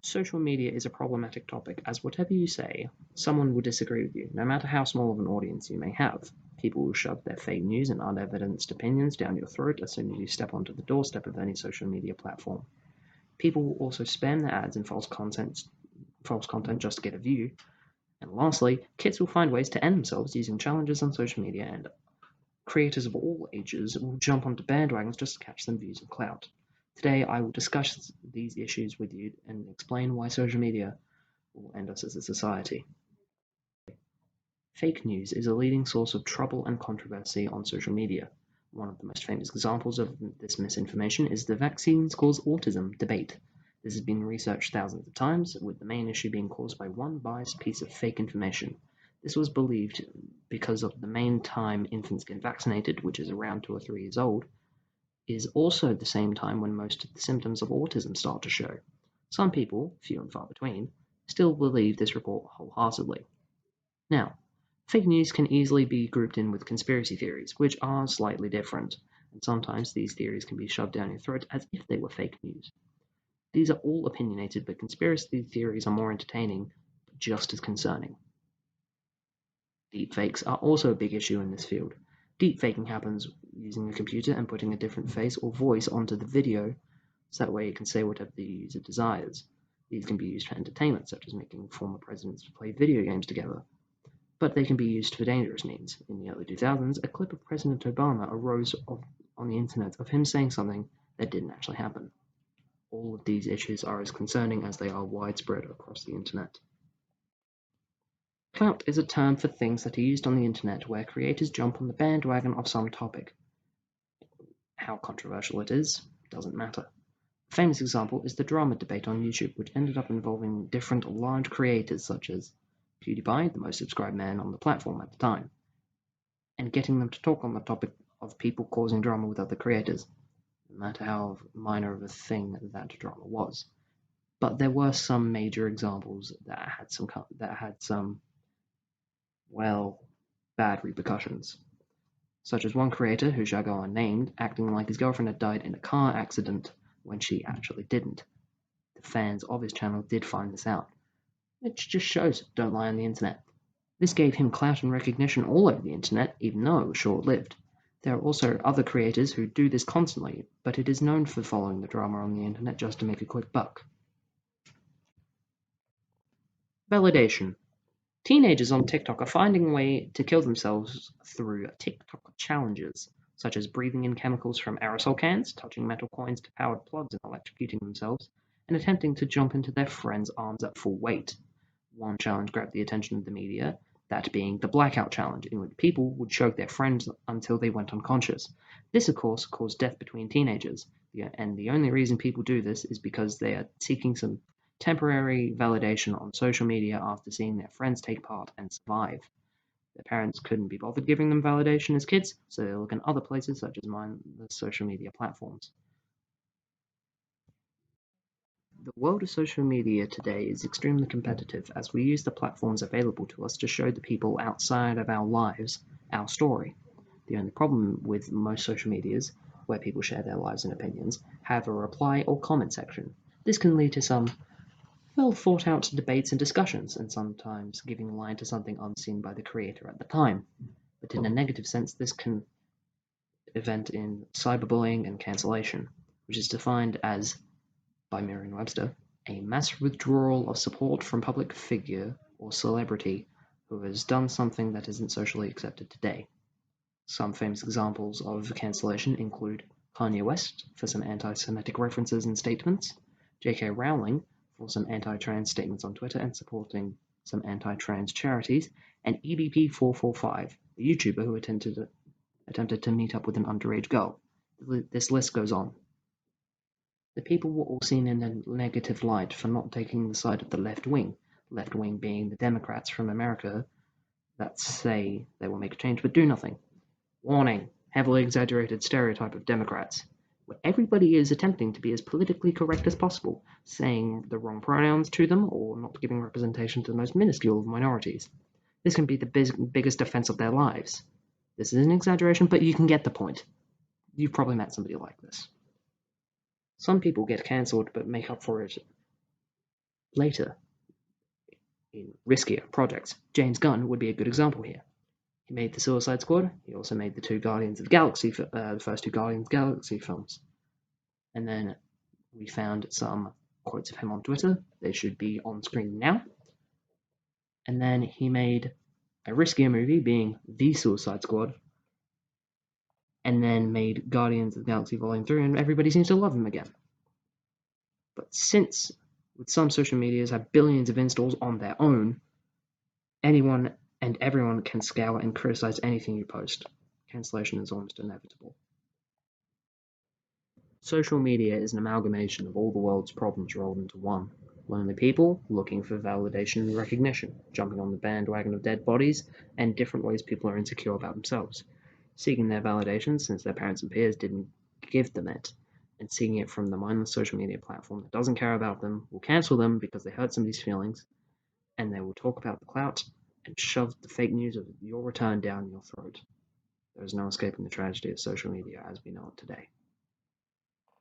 Social media is a problematic topic, as whatever you say, someone will disagree with you, no matter how small of an audience you may have. People will shove their fake news and unevidenced opinions down your throat as soon as you step onto the doorstep of any social media platform. People will also spam their ads and false content just to get a view. And lastly, kids will find ways to end themselves using challenges on social media, and creators of all ages will jump onto bandwagons just to catch some views and clout. Today, I will discuss these issues with you and explain why social media will end us as a society. Fake news is a leading source of trouble and controversy on social media. One of the most famous examples of this misinformation is the vaccines cause autism debate. This has been researched thousands of times, with the main issue being caused by one biased piece of fake information. This was believed because of the main time infants get vaccinated, which is around 2 or 3 years old, is also the same time when most of the symptoms of autism start to show. Some people, few and far between, still believe this report wholeheartedly. Now, fake news can easily be grouped in with conspiracy theories, which are slightly different, and sometimes these theories can be shoved down your throat as if they were fake news. These are all opinionated, but conspiracy theories are more entertaining, but just as concerning. Deepfakes are also a big issue in this field. Deepfaking happens using a computer and putting a different face or voice onto the video, so that way it can say whatever the user desires. These can be used for entertainment, such as making former presidents play video games together, but they can be used for dangerous means. In the early 2000s, a clip of President Obama arose on the internet of him saying something that didn't actually happen. All of these issues are as concerning as they are widespread across the internet. Clout is a term for things that are used on the internet where creators jump on the bandwagon of some topic. How controversial it is doesn't matter. A famous example is the drama debate on YouTube, which ended up involving different large creators such as PewDiePie, the most subscribed man on the platform at the time, and getting them to talk on the topic of people causing drama with other creators, no matter how minor of a thing that drama was. But there were some major examples that had some bad repercussions, such as one creator, who shall go unnamed, acting like his girlfriend had died in a car accident when she actually didn't. The fans of his channel did find this out, which just shows don't lie on the internet. This gave him clout and recognition all over the internet, even though it was short-lived. There are also other creators who do this constantly, but it is known for following the drama on the internet just to make a quick buck. Validation. Teenagers on TikTok are finding a way to kill themselves through TikTok challenges, such as breathing in chemicals from aerosol cans, touching metal coins to powered plugs and electrocuting themselves, and attempting to jump into their friends' arms at full weight. One challenge grabbed the attention of the media, that being the blackout challenge, in which people would choke their friends until they went unconscious. This, of course, caused death between teenagers, and the only reason people do this is because they are seeking some temporary validation on social media after seeing their friends take part and survive. Their parents couldn't be bothered giving them validation as kids, so they look in other places such as mindless social media platforms. The world of social media today is extremely competitive, as we use the platforms available to us to show the people outside of our lives our story. The only problem with most social medias, where people share their lives and opinions, have a reply or comment section. This can lead to some well thought out debates and discussions, and sometimes giving a line to something unseen by the creator at the time. But in a negative sense, this can event in cyberbullying and cancellation, which is defined as, by Merriam-Webster, a mass withdrawal of support from public figure or celebrity who has done something that isn't socially accepted today. Some famous examples of cancellation include Kanye West for some anti-Semitic references and statements, J.K. Rowling for some anti-trans statements on Twitter and supporting some anti-trans charities, and EBP445, the YouTuber who attempted to meet up with an underage girl. This list goes on. The people were all seen in a negative light for not taking the side of the left wing being the Democrats from America that say they will make a change but do nothing. Warning, heavily exaggerated stereotype of Democrats, where everybody is attempting to be as politically correct as possible, saying the wrong pronouns to them or not giving representation to the most minuscule of minorities. This can be the biggest offense of their lives. This is an exaggeration, but you can get the point. You've probably met somebody like this. Some people get cancelled but make up for it Later, in riskier projects, James Gunn would be a good example here. He made the Suicide Squad. He also made the first two Guardians of the Galaxy films. And then we found some quotes of him on Twitter. They should be on screen now. And then he made a riskier movie, being The Suicide Squad, and then made Guardians of the Galaxy Volume 3, and everybody seems to love him again. But since, with some social medias have billions of installs on their own, anyone and everyone can scour and criticize anything you post. Cancellation is almost inevitable. Social media is an amalgamation of all the world's problems rolled into one. Lonely people looking for validation and recognition, jumping on the bandwagon of dead bodies, and different ways people are insecure about themselves. Seeking their validation since their parents and peers didn't give them it, and seeking it from the mindless social media platform that doesn't care about them, will cancel them because they hurt somebody's feelings, and they will talk about the clout and shove the fake news of your return down your throat. There is no escaping the tragedy of social media as we know it today.